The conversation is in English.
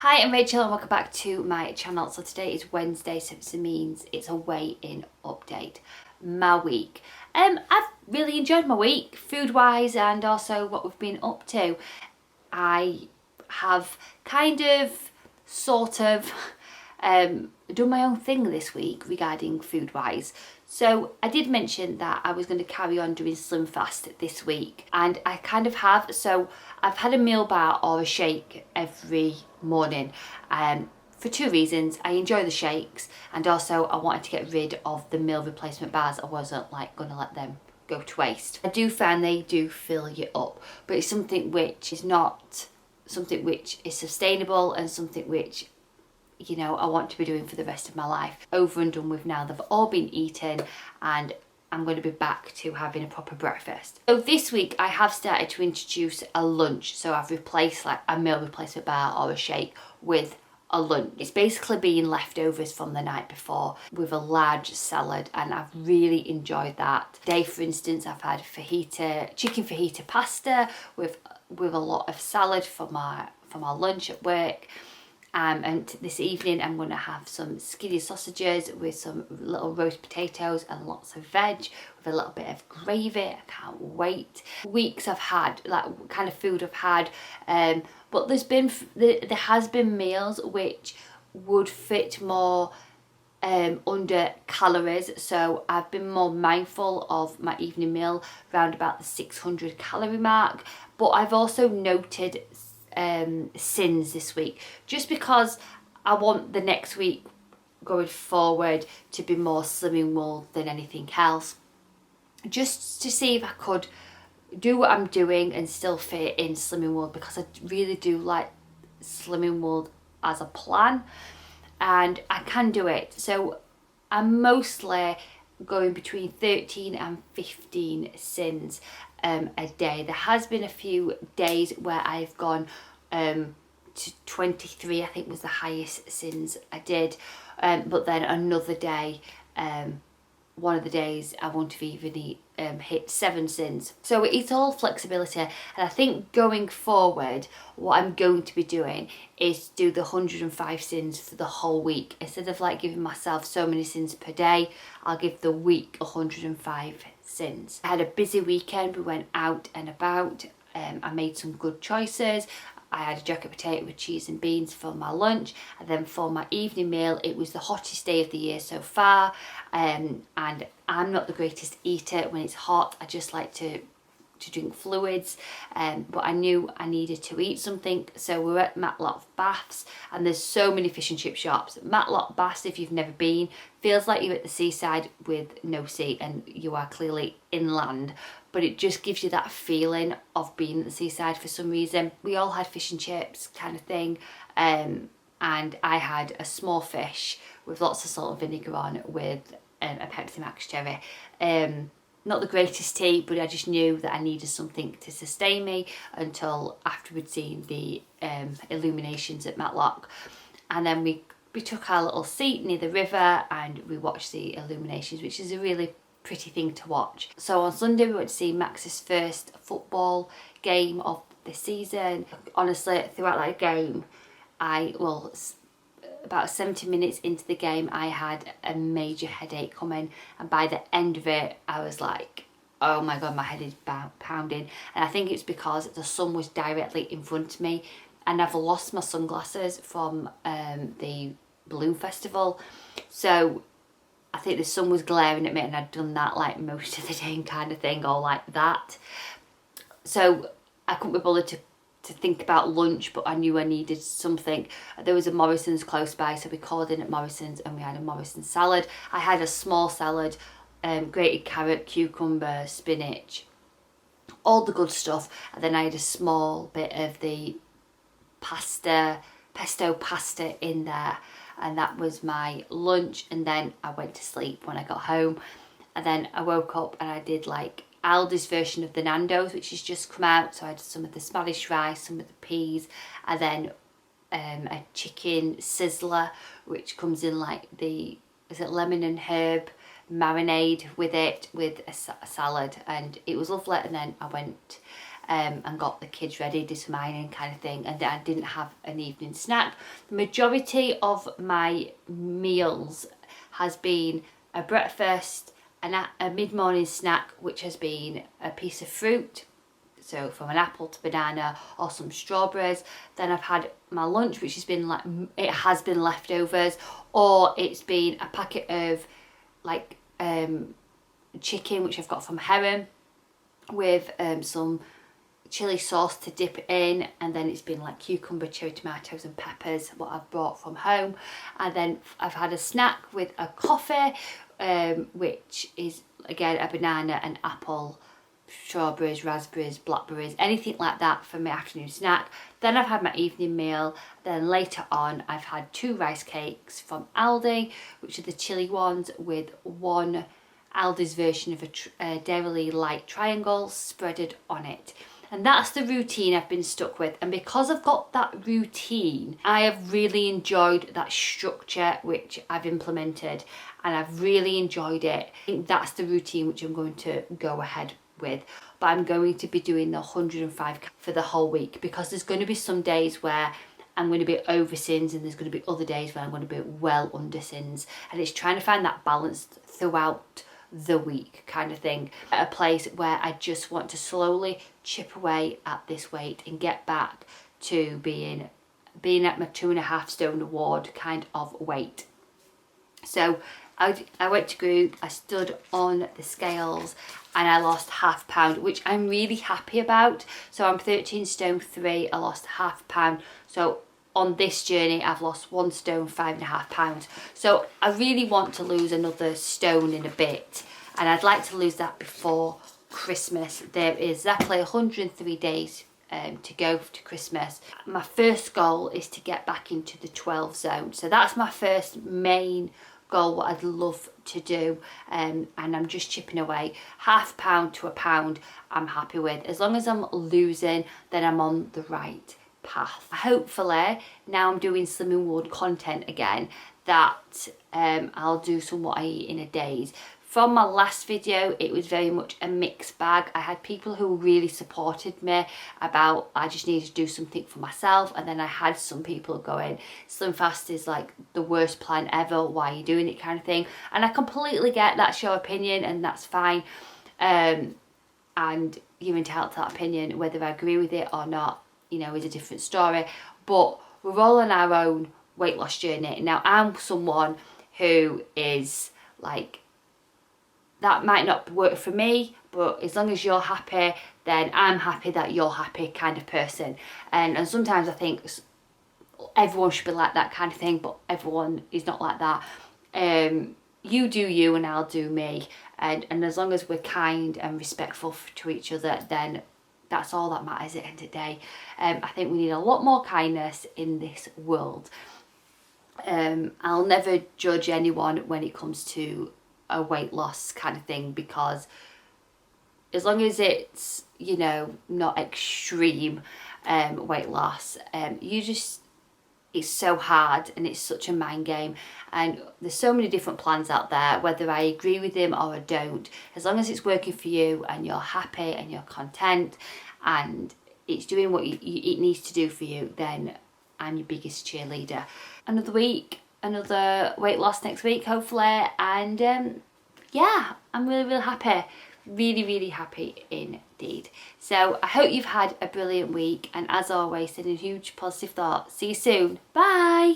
Hi, I'm Rachel and welcome back to my channel. So today is Wednesday, so it means it's a weigh-in update. My week. I've really enjoyed my week, food-wise and also what we've been up to. I have sort of, done my own thing this week regarding food-wise. So I did mention that I was going to carry on doing Slim Fast this week, and I kind of have. So I've had a meal bar or a shake every morning for two reasons. I enjoy the shakes, and also I wanted to get rid of the meal replacement bars. I wasn't going to let them go to waste. I do find they do fill you up, but it's something which is not something which is sustainable and something which I want to be doing for the rest of my life. Over and done with now. They've all been eaten and I'm going to be back to having a proper breakfast. So this week I have started to introduce a lunch. So I've replaced like a meal replacement bar or a shake with a lunch. It's basically been leftovers from the night before with a large salad, and I've really enjoyed that. Today, for instance, I've had chicken fajita pasta with a lot of salad for my lunch at work. And this evening I'm going to have some skinny sausages with some little roast potatoes and lots of veg with a little bit of gravy. I can't wait. Weeks I've had, like kind of food I've had, but there has been meals which would fit more under calories, so I've been more mindful of my evening meal around about the 600 calorie mark. But I've also noted sins this week, just because I want the next week going forward to be more Slimming World than anything else, just to see if I could do what I'm doing and still fit in Slimming World, because I really do like Slimming World as a plan and I can do it. So I'm mostly going between 13 and 15 sins a day. There has been a few days where I've gone to 23, I think was the highest sins I did, but then another day, one of the days I won't have even hit 7 sins. So it's all flexibility, and I think going forward what I'm going to be doing is do the 105 sins for the whole week. Instead of like giving myself so many sins per day, I'll give the week 105 sins. I had a busy weekend. We went out and about. I made some good choices. I had a jacket potato with cheese and beans for my lunch, and then for my evening meal it was the hottest day of the year so far, and I'm not the greatest eater when it's hot. I just like to drink fluids, but I knew I needed to eat something, so we're at Matlock Baths, and there's so many fish and chip shops. Matlock Baths, if you've never been, feels like you're at the seaside with no sea, and you are clearly inland, but it just gives you that feeling of being at the seaside for some reason. We all had fish and chips kind of thing, and I had a small fish with lots of salt and vinegar on with a Pepsi Max cherry. Not the greatest tea, but I just knew that I needed something to sustain me until after we'd seen the illuminations at Matlock. And then we took our little seat near the river and we watched the illuminations, which is a really pretty thing to watch. So on Sunday we went to see Max's first football game of the season. Honestly, throughout that game, about 70 minutes into the game I had a major headache coming, and by the end of it I was like, oh my god, my head is pounding. And I think it's because the sun was directly in front of me, and I've lost my sunglasses from the balloon festival, so I think the sun was glaring at me, and I'd done that like most of the day kind of thing, or like that. So I couldn't be bothered to think about lunch, but I knew I needed something. There was a Morrison's close by, so we called in at Morrison's and we had a Morrison's salad. I had a small salad, grated carrot, cucumber, spinach, all the good stuff, and then I had a small bit of the pesto pasta in there, and that was my lunch. And then I went to sleep when I got home, and then I woke up and I did like Aldi's version of the Nando's, which has just come out. So I had some of the Spanish rice, some of the peas, and then a chicken sizzler, which comes in like is it lemon and herb marinade with it, with a salad, and it was lovely. And then I went and got the kids ready, did some ironing kind of thing, and I didn't have an evening snack. The majority of my meals has been a breakfast, a mid-morning snack, which has been a piece of fruit, so from an apple to banana or some strawberries. Then I've had my lunch, which has been like, it has been leftovers, or it's been a packet of like chicken, which I've got from Heron, with some chili sauce to dip it in, and then it's been like cucumber, cherry tomatoes and peppers, what I've brought from home. And then I've had a snack with a coffee, which is again a banana, an apple, strawberries, raspberries, blackberries, anything like that for my afternoon snack. Then I've had my evening meal. Then later on I've had 2 rice cakes from Aldi, which are the chili ones, with one Aldi's version of a Dairy Light triangle spreaded on it. And that's the routine I've been stuck with. And because I've got that routine, I have really enjoyed that structure which I've implemented, and I've really enjoyed it. I think that's the routine which I'm going to go ahead with. But I'm going to be doing the 105 for the whole week, because there's going to be some days where I'm going to be over sins, and there's going to be other days where I'm going to be well under sins. And it's trying to find that balance throughout the week kind of thing, at a place where I just want to slowly chip away at this weight and get back to being at my 2.5 stone award kind of weight. So I went to group, I stood on the scales, and I lost ½ pound, which I'm really happy about. So I'm 13 stone 3, I lost ½ pound. So on this journey I've lost 1 stone 5.5 pounds. So I really want to lose another stone in a bit, and I'd like to lose that before Christmas. There is exactly 103 days to go to Christmas. My first goal is to get back into the 12 zone. So that's my first main goal, what I'd love to do, and I'm just chipping away. ½ pound to £1 pound I'm happy with. As long as I'm losing, then I'm on the right path. Hopefully now I'm doing Slimming World content again, that I'll do some what I eat in a days. From my last video, it was very much a mixed bag. I had people who really supported me about I just needed to do something for myself, and then I had some people going, Slim Fast is like the worst plan ever, why are you doing it, kind of thing. And I completely get that's your opinion, and that's fine, and you're entitled to that opinion. Whether I agree with it or not, you know, is a different story. But we're all on our own weight loss journey. Now I'm someone who is like, that might not work for me, but as long as you're happy, then I'm happy that you're happy kind of person. And sometimes I think everyone should be like that kind of thing, but everyone is not like that. You do you and I'll do me, and as long as we're kind and respectful to each other, then that's all that matters at the end of the day. I think we need a lot more kindness in this world. I'll never judge anyone when it comes to a weight loss kind of thing, because as long as it's, you know, not extreme weight loss, it's so hard and it's such a mind game, and there's so many different plans out there, whether I agree with them or I don't. As long as it's working for you and you're happy and you're content and it's doing what it needs to do for you, then I'm your biggest cheerleader. Another week, another weight loss next week hopefully, and yeah, I'm really happy, really happy indeed. So I hope you've had a brilliant week, and as always, send a huge positive thought. See you soon, bye.